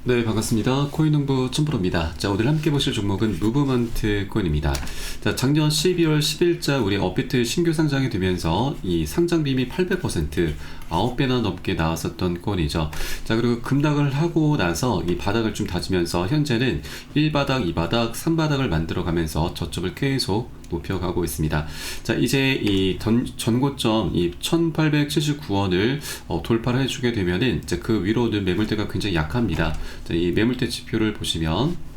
네, 반갑습니다. 코인농부 첨프로입니다. 자, 오늘 함께 보실 종목은 무브먼트 코인입니다. 자, 작년 12월 10일자 우리 업비트 신규 상장이 되면서 이 상장 비율이 800%, 9배나 넘게 나왔었던 코인이죠. 자, 그리고 급락을 하고 나서 이 바닥을 좀 다지면서 현재는 1바닥, 2바닥, 3바닥을 만들어 가면서 저점을 계속 높여가고 있습니다. 자, 이제 이 전고점 이 1879원을 돌파를 해주게 되면은 이제 그 위로는 매물대가 굉장히 약합니다. 자, 이 매물대 지표를 보시면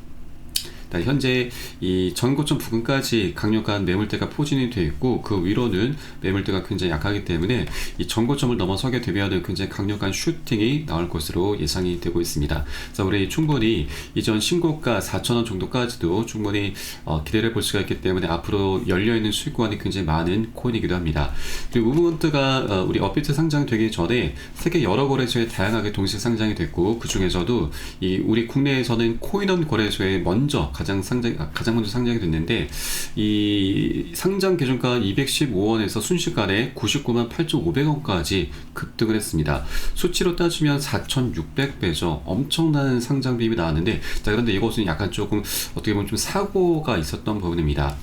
현재 이 전고점 부근까지 강력한 매물대가 포진이 되어 있고, 그 위로는 매물대가 굉장히 약하기 때문에 이 전고점을 넘어서게 되면 굉장히 강력한 슈팅이 나올 것으로 예상이 되고 있습니다. 그래서 우리 충분히 이전 신고가 4,000원 정도까지도 충분히 기대를 볼 수가 있기 때문에 앞으로 열려있는 수익 구간이 굉장히 많은 코인이기도 합니다. 그리고 무브먼트가 우리 업비트 상장되기 전에 세계 여러 거래소에 다양하게 동시 상장이 됐고, 그 중에서도 이 우리 국내에서는 코인원 거래소에 가장 먼저 상장이 됐는데, 이 상장 기준가 215원에서 순식간에 99만 8,500원까지 급등을 했습니다. 수치로 따지면 4,600배죠. 엄청난 상장 비율이 나왔는데, 자, 그런데 이것은 약간 조금 어떻게 보면 좀 사고가 있었던 부분입니다.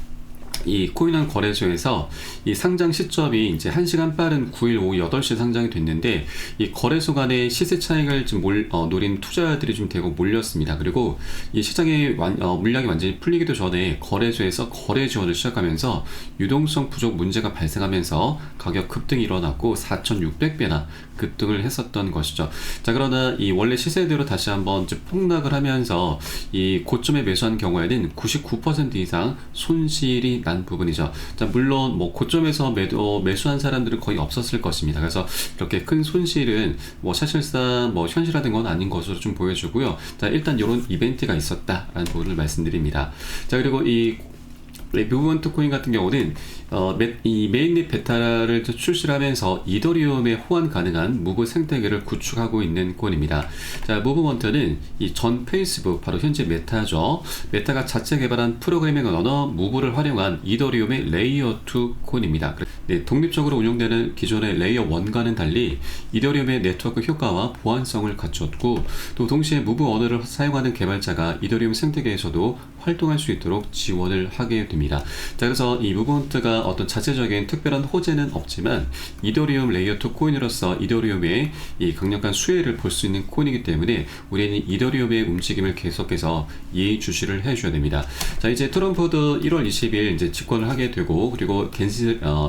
이 코인원 거래소에서 이 상장 시점이 이제 1시간 빠른 9일 오후 8시에 상장이 됐는데, 이 거래소 간의 시세 차익을 좀 노린 투자자들이 좀 대거 몰렸습니다. 그리고 이 시장의 물량이 완전히 풀리기도 전에 거래소에서 거래 지원을 시작하면서 유동성 부족 문제가 발생하면서 가격 급등이 일어났고 4,600배나 급등을 했었던 것이죠. 자, 그러나 이 원래 시세대로 다시 한번 폭락을 하면서 이 고점에 매수한 경우에는 99% 이상 손실이 난 부분이죠. 자, 물론 뭐 고점에서 매수한 사람들은 거의 없었을 것입니다. 그래서 이렇게 큰 손실은 뭐 사실상 뭐 현실화된 건 아닌 것으로 좀 보여주고요. 자, 일단 이런 이벤트가 있었다라는 부분을 말씀드립니다. 자, 그리고 이 무브먼트 코인 같은 경우는 이 메인넷 베타를 출시를 하면서 이더리움에 호환 가능한 무브 생태계를 구축하고 있는 코인입니다. 자, 무브먼트는 이 전 페이스북, 바로 현재 메타죠. 메타가 자체 개발한 프로그래밍 언어 무브를 활용한 이더리움의 레이어 2 코인입니다. 네, 독립적으로 운영되는 기존의 레이어 1과는 달리 이더리움의 네트워크 효과와 보안성을 갖췄고, 또 동시에 무브 언어를 사용하는 개발자가 이더리움 생태계에서도 활동할 수 있도록 지원을 하게 됩니다. 자, 그래서 이 무브먼트가 어떤 자체적인 특별한 호재는 없지만 이더리움 레이어 2 코인으로서 이더리움의 이 강력한 수혜를 볼 수 있는 코인이기 때문에 우리는 이더리움의 움직임을 계속해서 예의주시를 해줘야 됩니다. 자, 이제 트럼프도 1월 20일 이제 집권을 하게 되고, 그리고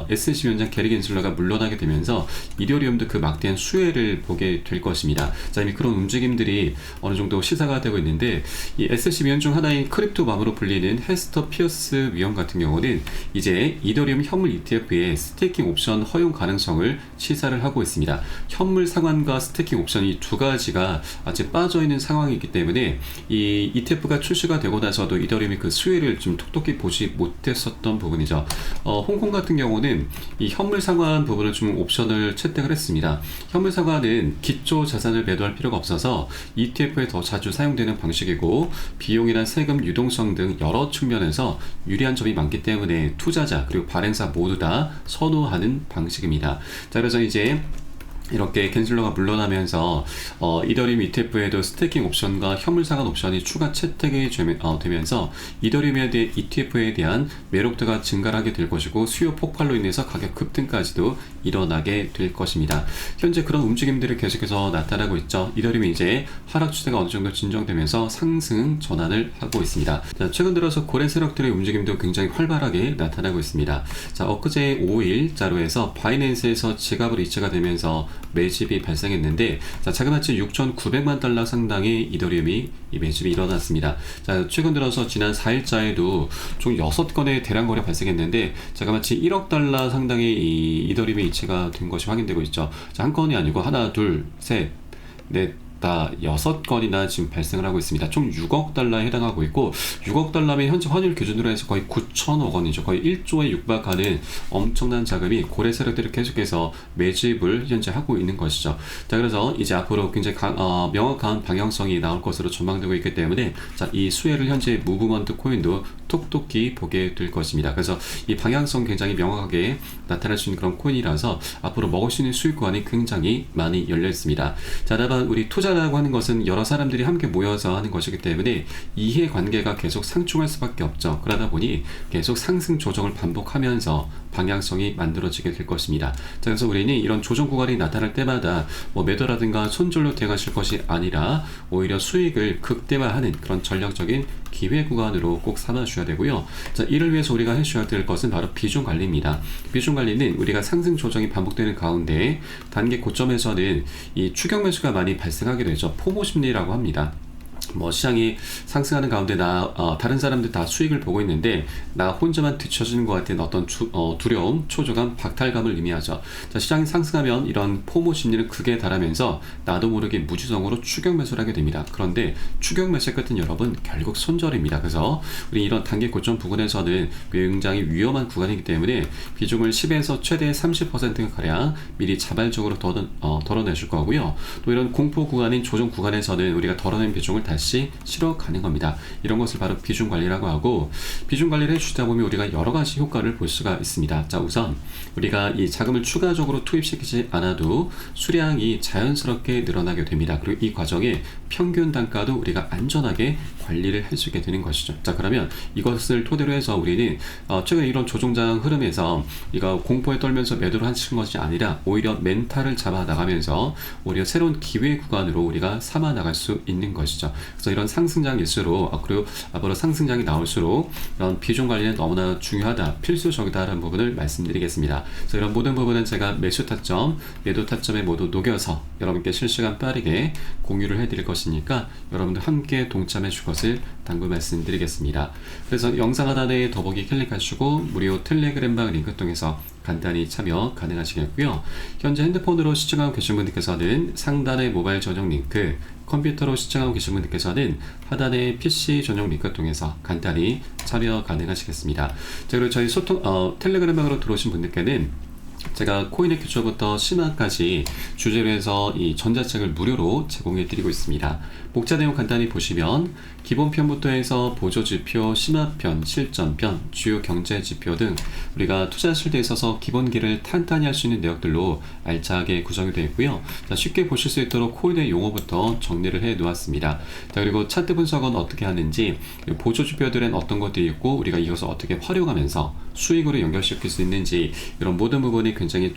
SEC 위원장 게리 겐슬러가 물러나게 되면서 이더리움도 그 막대한 수혜를 보게 될 것입니다. 자, 이미 그런 움직임들이 어느 정도 시사가 되고 있는데, 이 SEC 위원 중 하나인 크립토맘으로 불리는 헤스터 피어스 위원 같은 경우는 이제 이더리움 현물 ETF의 스테이킹 옵션 허용 가능성을 시사를 하고 있습니다. 현물 상환과 스테이킹 옵션 이 두 가지가 아직 빠져있는 상황이기 때문에 이 ETF가 출시가 되고 나서도 이더리움이 그 수혜를 좀 톡톡히 보지 못했었던 부분이죠. 홍콩 같은 경우는 이 현물 상환 부분을 좀 옵션을 채택을 했습니다. 현물 상환은 기초 자산을 매도할 필요가 없어서 ETF에 더 자주 사용되는 방식이고, 비용이나 세금 유동성 등 여러 측면에서 유리한 점이 많기 때문에 투자자 그리고 발행사 모두 다 선호하는 방식입니다. 자, 그래서 이제 이렇게 겐슬러가 물러나면서 이더리움 ETF에도 스테이킹 옵션과 현물 상환 옵션이 추가 채택이 되면서 이더리움에 대해 ETF에 대한 매력도가 증가하게 될 것이고, 수요 폭발로 인해서 가격 급등까지도 일어나게 될 것입니다. 현재 그런 움직임들이 계속해서 나타나고 있죠. 이더리움이 이제 하락 추세가 어느 정도 진정되면서 상승 전환을 하고 있습니다. 자, 최근 들어서 고래 세력들의 움직임도 굉장히 활발하게 나타나고 있습니다. 자, 엊그제 5일자로 해서 바이낸스에서 지갑으로 이체가 되면서 매집이 발생했는데, 자, 자그마치 6,900만 달러 상당의 이더리움이 이 매집이 일어났습니다. 자, 최근 들어서 지난 4일자에도 총 6건의 대량 거래 발생했는데, 자그마치 1억 달러 상당의 이 이더리움의 이체가 된 것이 확인되고 있죠. 자, 한 건이 아니고 하나, 둘, 셋, 넷, 다 6건이나 지금 발생을 하고 있습니다. 총 6억 달러에 해당하고 있고, 6억 달러면 현재 환율 기준으로 해서 거의 9천억 원이죠. 거의 1조에 육박하는 엄청난 자금이 고래 세력들이 계속해서 매집을 현재 하고 있는 것이죠. 자, 그래서 이제 앞으로 굉장히 명확한 방향성이 나올 것으로 전망되고 있기 때문에, 자, 이 수혜를 현재 무브먼트 코인도 톡톡히 보게 될 것입니다. 그래서 이 방향성 굉장히 명확하게 나타날 수 있는 그런 코인이라서 앞으로 먹을 수 있는 수익 구간이 굉장히 많이 열려 있습니다. 자, 다만 우리 투자 투자라고 하는 것은 여러 사람들이 함께 모여서 하는 것이기 때문에 이해관계가 계속 상충할 수밖에 없죠. 그러다 보니 계속 상승 조정을 반복하면서 방향성이 만들어지게 될 것입니다. 자, 그래서 우리는 이런 조정 구간이 나타날 때마다 뭐 매도라든가 손절로 대응하실 것이 아니라 오히려 수익을 극대화하는 그런 전략적인 기회 구간으로 꼭 삼아주셔야 되고요. 자, 이를 위해서 우리가 해주셔야 될 것은 바로 비중 관리입니다. 비중 관리는 우리가 상승 조정이 반복되는 가운데 단기 고점에서는 이 추격 매수가 많이 발생하게 되죠. 포모 심리라고 합니다. 뭐 시장이 상승하는 가운데 다른 사람들 다 수익을 보고 있는데 나 혼자만 뒤처지는 것 같은 어떤 두려움, 초조감, 박탈감을 의미하죠. 자, 시장이 상승하면 이런 포모 심리는 극에 달하면서 나도 모르게 무지성으로 추격 매수를 하게 됩니다. 그런데 추격 매수의 끝은 여러분 결국 손절입니다. 그래서 우리 이런 단기 고점 부근에서는 굉장히 위험한 구간이기 때문에 비중을 10에서 최대 30%가량 미리 자발적으로 덜어내실 거고요. 또 이런 공포 구간인 조정 구간에서는 우리가 덜어낸 비중을 다시 실어 가는 겁니다. 이런 것을 바로 비중 관리라고 하고, 비중 관리를 해주다 보면 우리가 여러 가지 효과를 볼 수가 있습니다. 자, 우선 우리가 이 자금을 추가적으로 투입시키지 않아도 수량이 자연스럽게 늘어나게 됩니다. 그리고 이 과정에 평균 단가도 우리가 안전하게 관리를 할 수 있게 되는 것이죠. 자, 그러면 이것을 토대로 해서 우리는 최근 이런 조종장 흐름에서 이거 공포에 떨면서 매도를 하시는 것이 아니라 오히려 멘탈을 잡아 나가면서 오히려 새로운 기회 구간으로 우리가 삼아 나갈 수 있는 것이죠. 그래서 이런 상승장일수록 그리고 앞으로 상승장이 나올수록 이런 비중 관리는 너무나 중요하다, 필수적이다라는 부분을 말씀드리겠습니다. 그래서 이런 모든 부분은 제가 매수 타점, 매도 타점에 모두 녹여서 여러분께 실시간 빠르게 공유를 해드릴 것이니까 여러분들 함께 동참해 줄 것을 당부 말씀드리겠습니다. 그래서 영상 하단에 더보기 클릭하시고 무료 텔레그램방 링크 통해서 간단히 참여 가능하시겠고요. 현재 핸드폰으로 시청하고 계신 분들께서는 상단의 모바일 전용 링크, 컴퓨터로 시청하고 계신 분들께서는 하단의 PC 전용 링크 통해서 간단히 참여 가능하시겠습니다. 자, 그리고 저희 텔레그램방으로 들어오신 분들께는 제가 코인의 기초부터 심화까지 주제로 해서 이 전자책을 무료로 제공해 드리고 있습니다. 목차 내용 간단히 보시면 기본편부터 해서 보조지표, 심화편, 실전편, 주요 경제지표 등 우리가 투자하실 때 있어서 기본기를 탄탄히 할 수 있는 내역들로 알차게 구성이 되어 있고요. 자, 쉽게 보실 수 있도록 코인의 용어부터 정리를 해 놓았습니다. 자, 그리고 차트 분석은 어떻게 하는지, 보조지표들은 어떤 것들이 있고 우리가 이것을 어떻게 활용하면서 수익으로 연결시킬 수 있는지, 이런 모든 부분이 굉장히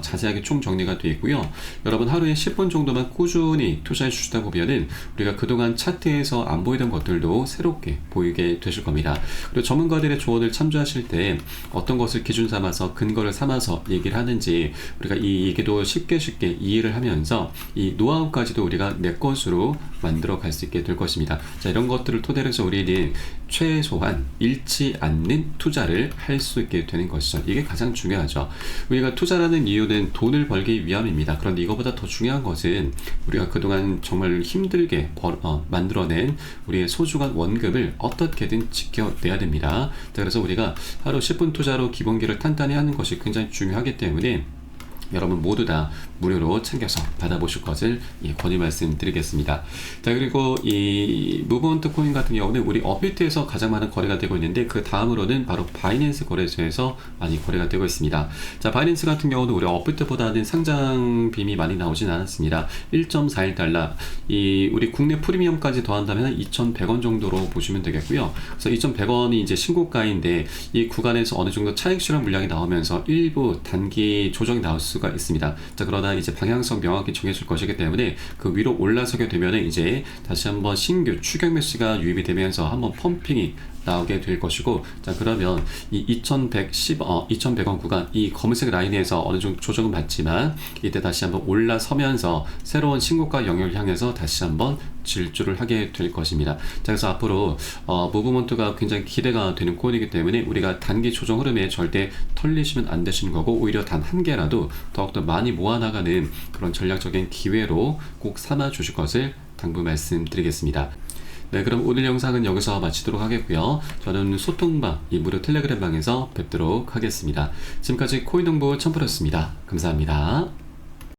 자세하게 총정리가 되어 있고요. 여러분 하루에 10분 정도만 꾸준히 투자해 주시다 보면은 우리가 그동안 차트에서 안 보이던 것들도 새롭게 보이게 되실 겁니다. 그리고 전문가들의 조언을 참조하실 때 어떤 것을 기준 삼아서 근거를 삼아서 얘기를 하는지 우리가 이 얘기도 쉽게 이해를 하면서 이 노하우까지도 우리가 내 것으로 만들어 갈 수 있게 될 것입니다. 자, 이런 것들을 토대로 해서 우리는 최소한 잃지 않는 투자를 할 수 있게 되는 것이죠. 이게 가장 중요하죠. 우리가 투자라는 이유는 돈을 벌기 위함입니다. 그런데 이거보다 더 중요한 것은 우리가 그동안 정말 힘들게 만들어낸 우리의 소중한 원금을 어떻게든 지켜내야 됩니다. 자, 그래서 우리가 하루 10분 투자로 기본기를 탄탄히 하는 것이 굉장히 중요하기 때문에 여러분 모두 다 무료로 챙겨서 받아보실 것을 권유 말씀드리겠습니다. 자, 그리고 이 무브먼트 코인 같은 경우는 우리 업비트에서 가장 많은 거래가 되고 있는데 그 다음으로는 바로 바이낸스 거래소에서 많이 거래가 되고 있습니다. 자, 바이낸스 같은 경우는 우리 업비트보다는 상장 빔이 많이 나오진 않았습니다. 1.41달러, 우리 국내 프리미엄까지 더한다면 2,100원 정도로 보시면 되겠고요. 그래서 2,100원이 이제 신고가인데 이 구간에서 어느 정도 차익 실현 물량이 나오면서 일부 단기 조정이 나올 수가 있습니다. 자, 그러나 이제 방향성 명확히 정해질 것이기 때문에 그 위로 올라서게 되면 이제 다시 한번 신규 추격 매수가 유입이 되면서 한번 펌핑이 나오게 될 것이고, 자, 그러면 이 2,100원 구간, 이 검은색 라인에서 어느 정도 조정은 받지만 이때 다시 한번 올라서면서 새로운 신고가 영역을 향해서 다시 한번 질주를 하게 될 것입니다. 자, 그래서 앞으로 무브먼트가 굉장히 기대가 되는 코인이기 때문에 우리가 단기 조정 흐름에 절대 털리시면 안 되시는 거고, 오히려 단 한 개라도 더욱더 많이 모아나가는 그런 전략적인 기회로 꼭 삼아 주실 것을 당부 말씀드리겠습니다. 네, 그럼 오늘 영상은 여기서 마치도록 하겠고요. 저는 소통방, 이 무료 텔레그램방에서 뵙도록 하겠습니다. 지금까지 코인정보 첨프였습니다. 감사합니다.